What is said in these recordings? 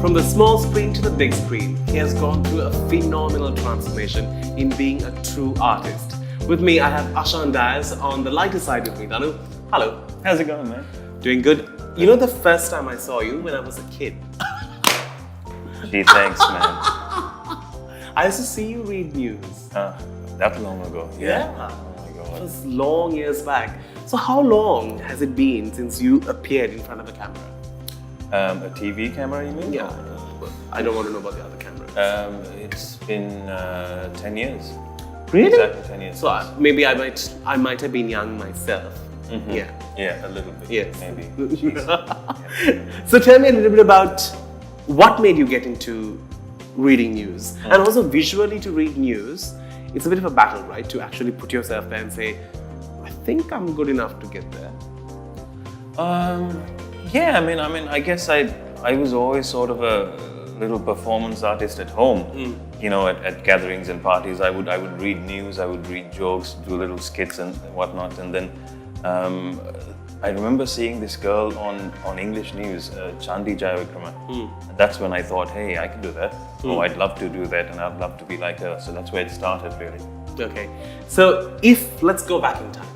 From the small screen to the big screen, he has gone through a phenomenal transformation in being a true artist. With me, I have Ashan Dias on the lighter side with me. Danu, hello. How's it going, man? Doing good. You know the first time I saw you when I was a kid? Gee, thanks, man. I used to see you read news. That long ago. Yeah. Oh my It God. was long years back. So how long has it been since you appeared in front of a camera? A TV camera, you mean? Yeah. I don't want to know about the other cameras. It's been 10 years. Really? Exactly 10 years. So maybe I might have been young myself. Mhm. Yeah. Yeah, a little bit. Yes. Maybe. So tell me a little bit about what made you get into reading news, and also visually to read news. It's a bit of a battle, right? To actually put yourself there and say, I think I'm good enough to get there. Yeah, I guess I was always sort of a little performance artist at home. You know, at gatherings and parties, I would read news, I would read jokes, do little skits and whatnot, and then I remember seeing this girl on English news, Chandi Jayavikrama. That's when I thought, hey, I can do that. Oh, I'd love to do that, and I'd love to be like her. So that's where it started, really. Okay. So let's go back in time.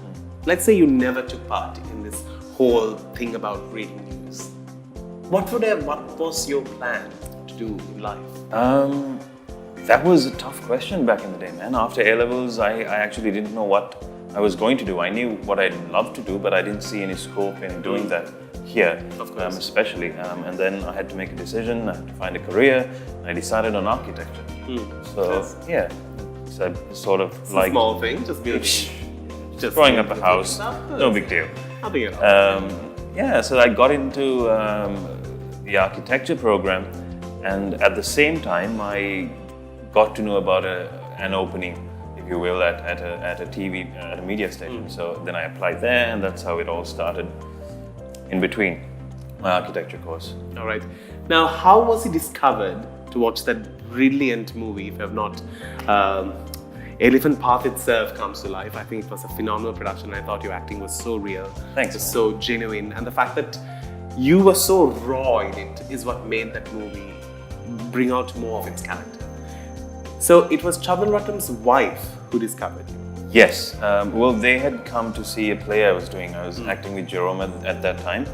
Let's say you never took part in this whole thing about reading news. What was your plan to do in life? That was a tough question back in the day, man. After A-levels, I actually didn't know what I was going to do. I knew what I'd love to do, but I didn't see any scope in doing that here, Of course. Especially. And then I had to make a decision, I had to find a career, and I decided on architecture. So, yeah, it's a sort of It's like a small thing, just building. Just throwing up a house, Nothing. no big deal. Nothing at all. Yeah, so I got into the architecture program, and at the same time, I got to know about an opening, if you will, at a media station. So then I applied there, and that's how it all started. In between my architecture course. All right. Now, how was it discovered to watch that brilliant movie? If you have not, Elephant Path itself comes to life. I think it was a phenomenal production. I thought your acting was so real. Thanks. It was so genuine, and the fact that you were so raw in it is what made that movie bring out more of its character. So it was Chandraratnam's wife who discovered you. Yes. Well, they had come to see a play I was doing. I was acting with Jerome at that time,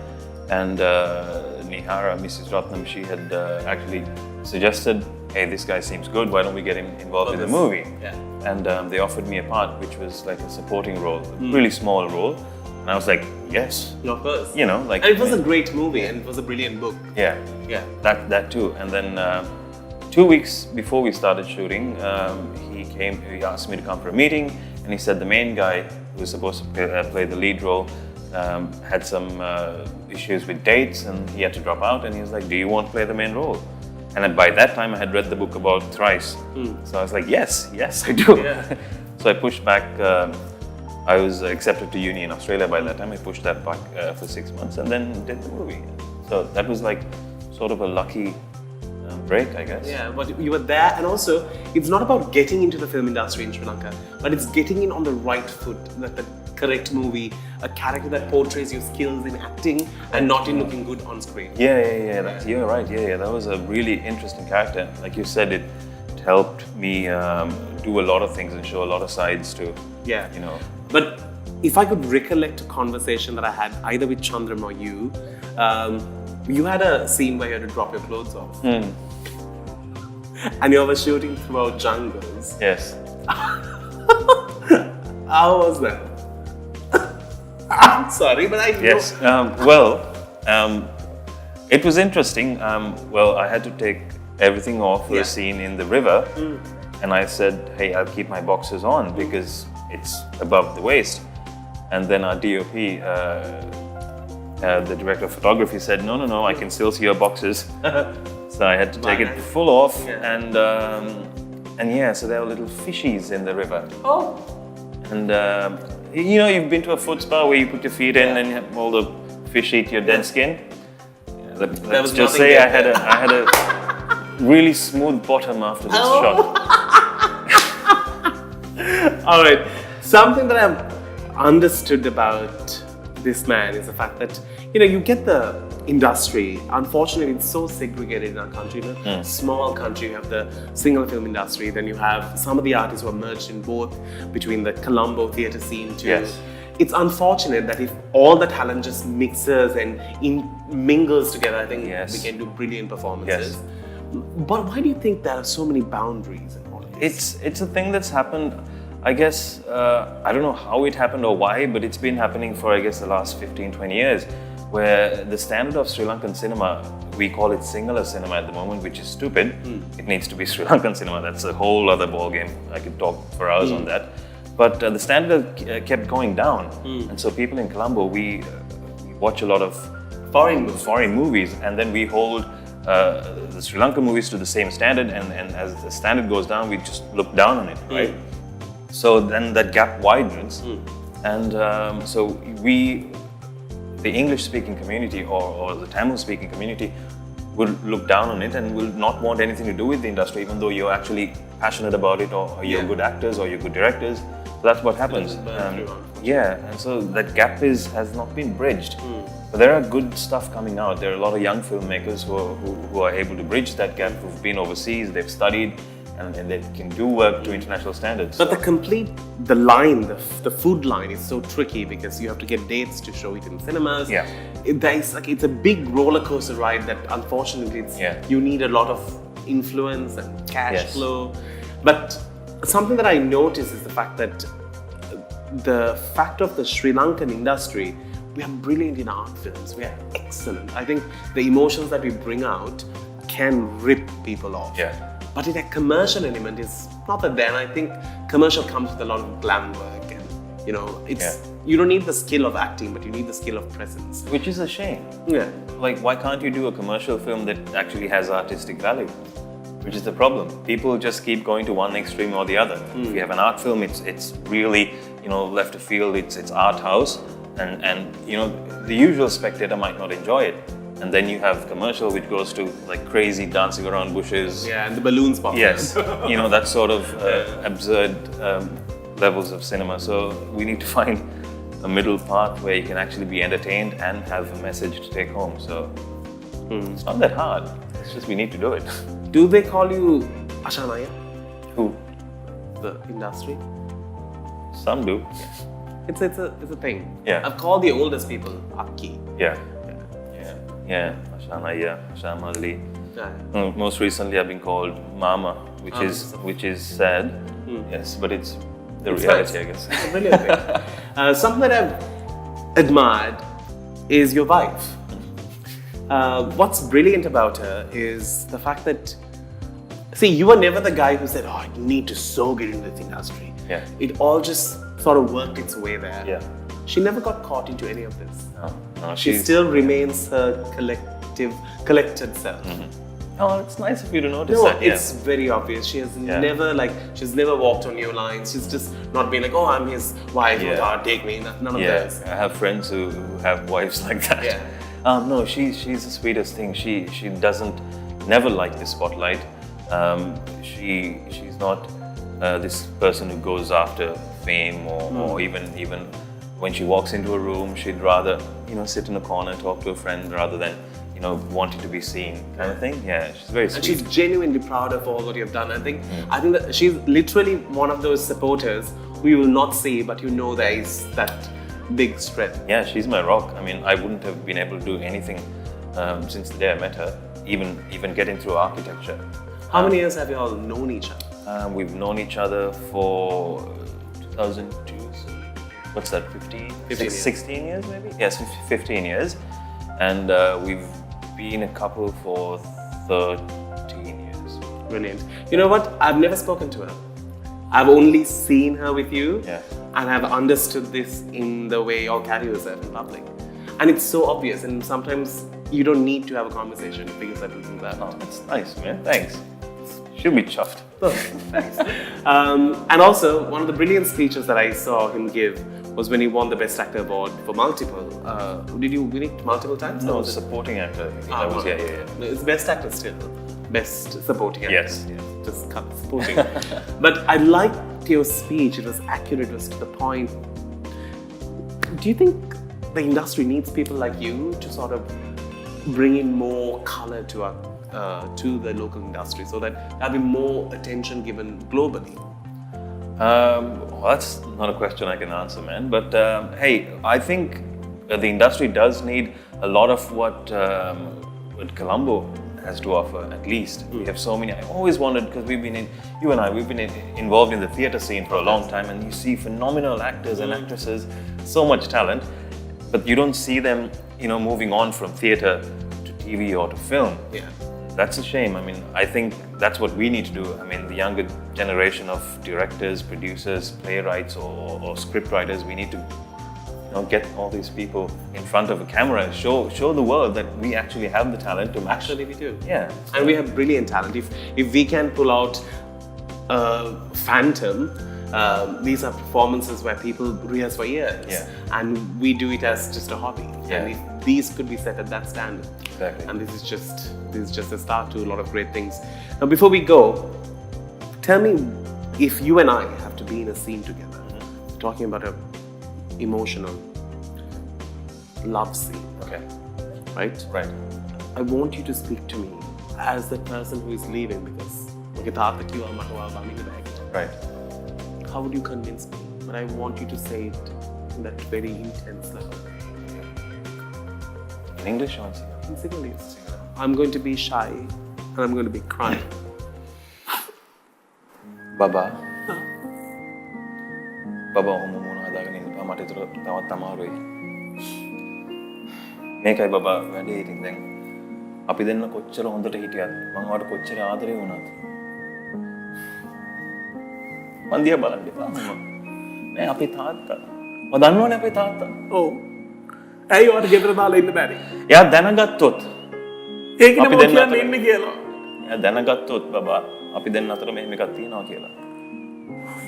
and Nihara, Mrs. Ratnam, she had actually suggested, hey, this guy seems good, why don't we get him involved in the movie? Yeah. And they offered me a part, which was like a supporting role, a really small role. And I was like, yes. Of course. You know, like. And it was a great movie, and it was a brilliant book. Yeah. Yeah. That too. And then 2 weeks before we started shooting, he asked me to come for a meeting, and he said the main guy who was supposed to play the lead role had some issues with dates, and he had to drop out, and he was like, do you want to play the main role? And by that time I had read the book about Thrice. So I was like, yes, I do. Yeah. So I pushed back, I was accepted to uni in Australia by that time. I pushed that back for 6 months and then did the movie. So that was like sort of a lucky break, I guess. Yeah, but you were there, and also it's not about getting into the film industry in Sri Lanka, but it's getting in on the right foot, that the correct movie, a character that portrays your skills in acting and not in looking good on screen. Yeah. You're right. Yeah. That was a really interesting character. Like you said, it helped me do a lot of things and show a lot of sides too. Yeah. You know. But if I could recollect a conversation that I had either with Chandram or you, you had a scene where you had to drop your clothes off. And you were shooting throughout jungles. Yes. How was that? I'm sorry, but I know. Yes. It was interesting. I had to take everything off for a scene in the river, and I said, "Hey, I'll keep my boxers on because it's above the waist." And then our DOP, the director of photography, said, "No, I can still see your boxers." So I had to take it full off, and yeah, so there were little fishies in the river. Oh. And you know, you've been to a foot spa where you put your feet in and you have all the fish eat your dead skin. Let's just say I had a really smooth bottom after this shot. All right. Something that I've understood about this man is the fact that, you know, you get the industry, unfortunately, it's so segregated in our country. You know? Small country, you have the single film industry, then you have some of the artists who are merged in both, between the Colombo theatre scene too. Yes. It's unfortunate that if all the talent just mixes and mingles together, I think we can do brilliant performances. Yes. But why do you think there are so many boundaries in all of this? It's a thing that's happened, I guess, I don't know how it happened or why, but it's been happening for, I guess, the last 15, 20 years, where the standard of Sri Lankan cinema, we call it Sinhala cinema at the moment, which is stupid. It needs to be Sri Lankan cinema. That's a whole other ballgame. I could talk for hours on that. But the standard kept going down. And so people in Colombo, we watch a lot of foreign movies, and then we hold the Sri Lankan movies to the same standard, and as the standard goes down, we just look down on it, right? So then that gap widens, and so the English-speaking community or the Tamil-speaking community will look down on it and will not want anything to do with the industry, even though you're actually passionate about it, or you're good actors or you're good directors. So that's what happens. And so that gap has not been bridged. But there are good stuff coming out. There are a lot of young filmmakers who are able to bridge that gap, who've been overseas, they've studied, and they can do work to international standards. But the food line is so tricky because you have to get dates to show it in cinemas. Yeah. It's a big roller coaster ride that unfortunately you need a lot of influence and cash flow. But something that I notice is the fact that of the Sri Lankan industry, we are brilliant in art films. We are excellent. I think the emotions that we bring out can rip people off. Yeah. But a commercial element is not that there. And I think commercial comes with a lot of glam work, and you don't need the skill of acting, but you need the skill of presence. Which is a shame. Yeah. Like, why can't you do a commercial film that actually has artistic value? Which is the problem. People just keep going to one extreme or the other. If you have an art film, it's really left of field. It's art house, and the usual spectator might not enjoy it. And then you have commercial, which goes to like crazy dancing around bushes. Yeah, and the balloons pop. Yes, that sort of absurd levels of cinema. So we need to find a middle path where you can actually be entertained and have a message to take home. So it's not that hard. It's just we need to do it. Do they call you Ashan Dias? Who? The industry? Some do. It's a thing. Yeah. I've called the oldest people Akki. Yeah, Ashan, Ashan Ali. Yeah. Most recently, I've been called Mama, which is sad. Yes, but it's the reality, nice. I guess. It's a brilliant thing. Something that I've admired is your wife. What's brilliant about her is the fact that, see, you were never the guy who said, "Oh, I need to so get into this industry." Yeah. It all just sort of worked its way there. Yeah. She never got caught into any of this. No, She still remains her collected self. Oh, it's nice of you to notice No, that. Yeah. it's very obvious. She has she's never walked on your lines. She's just not been like, "Oh, I'm his wife. Yeah. Take me." None of this. I have friends who have wives like that. Yeah. No, she's the sweetest thing. She doesn't never like the spotlight. She's not this person who goes after fame or even when she walks into a room, she'd rather sit in a corner, talk to a friend rather than wanting to be seen, kind of thing. Yeah, she's very sweet. And she's genuinely proud of all what you've done. I think that she's literally one of those supporters who you will not see, but there is that big strength. Yeah, she's my rock. I mean, I wouldn't have been able to do anything since the day I met her, even getting through architecture. How many years have you all known each other? We've known each other for 2002. So what's that? 16 years maybe? Yes, 15 years. And we've been a couple for 13 years. Brilliant. You know what? I've never spoken to her. I've only seen her with you. Yeah. And I've understood this in the way you carry yourself in public. And it's so obvious, and sometimes you don't need to have a conversation to figure certain things out. Oh, that's nice, man. Thanks. She'll be chuffed. Oh, thanks. And also, one of the brilliant speeches that I saw him give was when he won the Best Actor award for multiple. Did you win it multiple times? No, supporting actor. I think that was, yeah. It's Best Actor still. Best Supporting Actor. Yes. Just cut supporting. But I liked your speech. It was accurate. It was to the point. Do you think the industry needs people like you to sort of bring in more color to our to the local industry so that there'll be more attention given globally? Well, that's not a question I can answer, man. But hey, I think the industry does need a lot of what Colombo has to offer, at least. We have so many. I always wanted, because we've been involved in the theatre scene for a long time, and you see phenomenal actors and actresses, so much talent, but you don't see them, moving on from theatre to TV or to film. Yeah. That's a shame. I mean, I think that's what we need to do. I mean, the younger generation of directors, producers, playwrights, or script writers, we need to get all these people in front of a camera and show the world that we actually have the talent to match. Actually, we do. Yeah. And we have brilliant talent. If we can pull out Phantom, these are performances where people rehearse for years. Yeah. And we do it as just a hobby. Yeah. And if these could be set at that standard. Exactly. And this is just a start to a lot of great things. Now, before we go, tell me, if you and I have to be in a scene together, talking about a emotional love scene, Okay. right? Right. I want you to speak to me as the person who is leaving, because Right. how would you convince me? But I want you to say it in that very intense level. In English or in Sinhala? In Sinhalese. I'm going to be shy and I'm going to be crying. Baba. Baba ඔහොම මොන හදාගෙන ඉන්න මට ඒතර තවත් අමාරුයි. මේකයි බබා වැඩේ ඉතින් දැන් අපි දෙන්න කොච්චර හොඳට හිටියත් මම ඔයාලට කොච්චර ආදරේ වුණාද? මන් දිහා බලන්න එපා මම. නෑ අපේ තාත්තා. ඔය දන්නවනේ අපේ තාත්තා. ඔව්. ඇයි ඔයාලට ගෙදර දාලා ඉන්න බැරි? එයා දැනගත්තොත් ඒකනේ මම කියන්නේ ඉන්නේ කියලා. එයා දැනගත්තොත් බබා අපි දෙන්න අතර මෙහෙම එකක් තියෙනවා කියලා.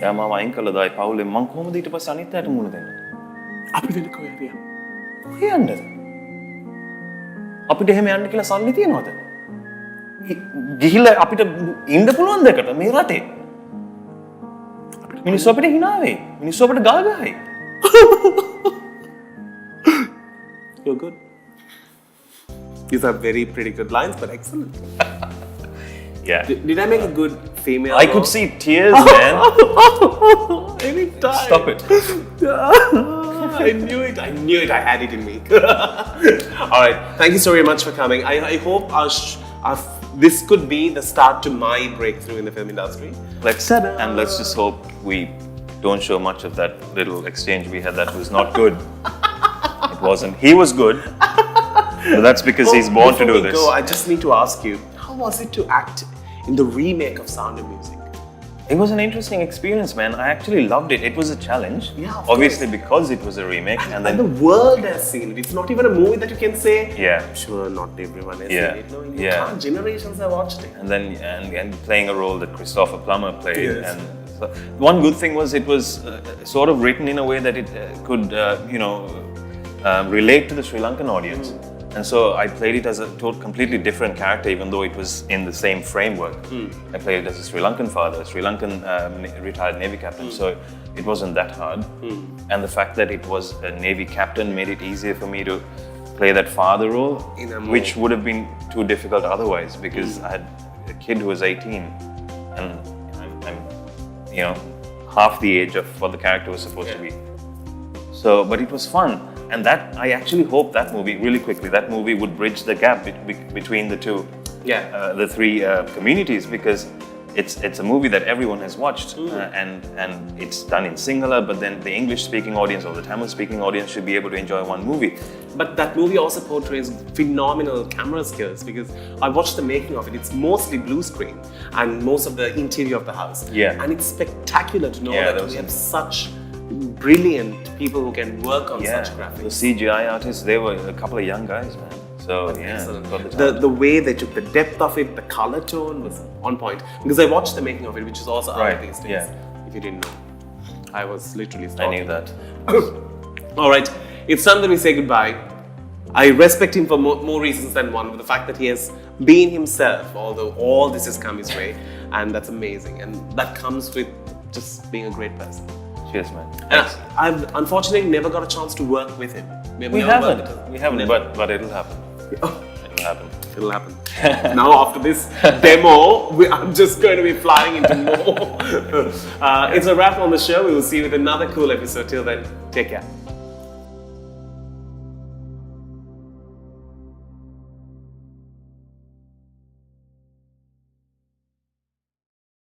එයා මාව අයින් කළා දායි පවුලෙන් මං කොහොමද ඊට පස්සේ අනිත් අයට මුණ දෙන්නේ? අපි වෙන කොහෙද යන්නේ? කොහේ යන්නද? අපිට එහෙම යන්න කියලා සල්ලි තියනවද? ගිහිල්ලා අපිට ඉන්න පුළුවන් දෙකට මේ රටේ. මිනිස්සු අපිට hina වෙයි. මිනිස්සු අපිට ගල් ගහයි. You're good. These are very pretty good lines, but excellent. Yeah. Did I make a good female? I could see tears, man. Anytime. Stop it. I knew it. I knew it. I had it in me. All right. Thank you so very much for coming. I hope this could be the start to my breakthrough in the film industry. Let's just hope we don't show much of that little exchange we had that was not good. It wasn't. He was good. But that's because he's born to do this. Go, I just need to ask you, how was it to act in the remake of Sound of Music? It was an interesting experience, man. I actually loved it. It was a challenge. Yeah, obviously because it was a remake. And then the world has seen it. It's not even a movie that you can say, yeah, sure, not everyone has Yeah. seen it. No, Yeah. Generations have watched it. and then and playing a role that Christopher Plummer played. Yes. And so, one good thing was it was sort of written in a way that it could, relate to the Sri Lankan audience. And so I played it as a completely different character, even though it was in the same framework. I played it as a Sri Lankan father, a Sri Lankan retired Navy captain. So it wasn't that hard. And the fact that it was a Navy captain made it easier for me to play that father role, which would have been too difficult otherwise, because I had a kid who was 18, and I'm half the age of what the character was supposed to be. So, but it was fun. And that, I actually hope that movie, really quickly, that movie would bridge the gap between the two, the three communities, because it's a movie that everyone has watched, and it's done in Sinhala, but then the English-speaking audience or the Tamil-speaking audience should be able to enjoy one movie. But that movie also portrays phenomenal camera skills, because I watched the making of it. It's mostly blue screen and most of the interior of the house. Yeah. And it's spectacular to know Yeah, that we have such brilliant people who can work on such graphics. The CGI artists, they were a couple of young guys, man. So Excellent. got The way they took the depth of it, the color tone was on point. Because I watched the making of it, which is also out Right, these days. yeah. If you didn't know, I was literally I stalking. knew that. All right, it's time that we say goodbye. I respect him for more reasons than one, with the fact that he has been himself, although all this has come his way, and that's amazing. And that comes with just being a great person. Cheers, man. And I've unfortunately never got a chance to work with him. We haven't, but it'll happen. it'll happen. It'll happen. Now after this demo, I'm just going to be flying into more. It's a wrap on the show. We will see you with another cool episode. Till then, take care.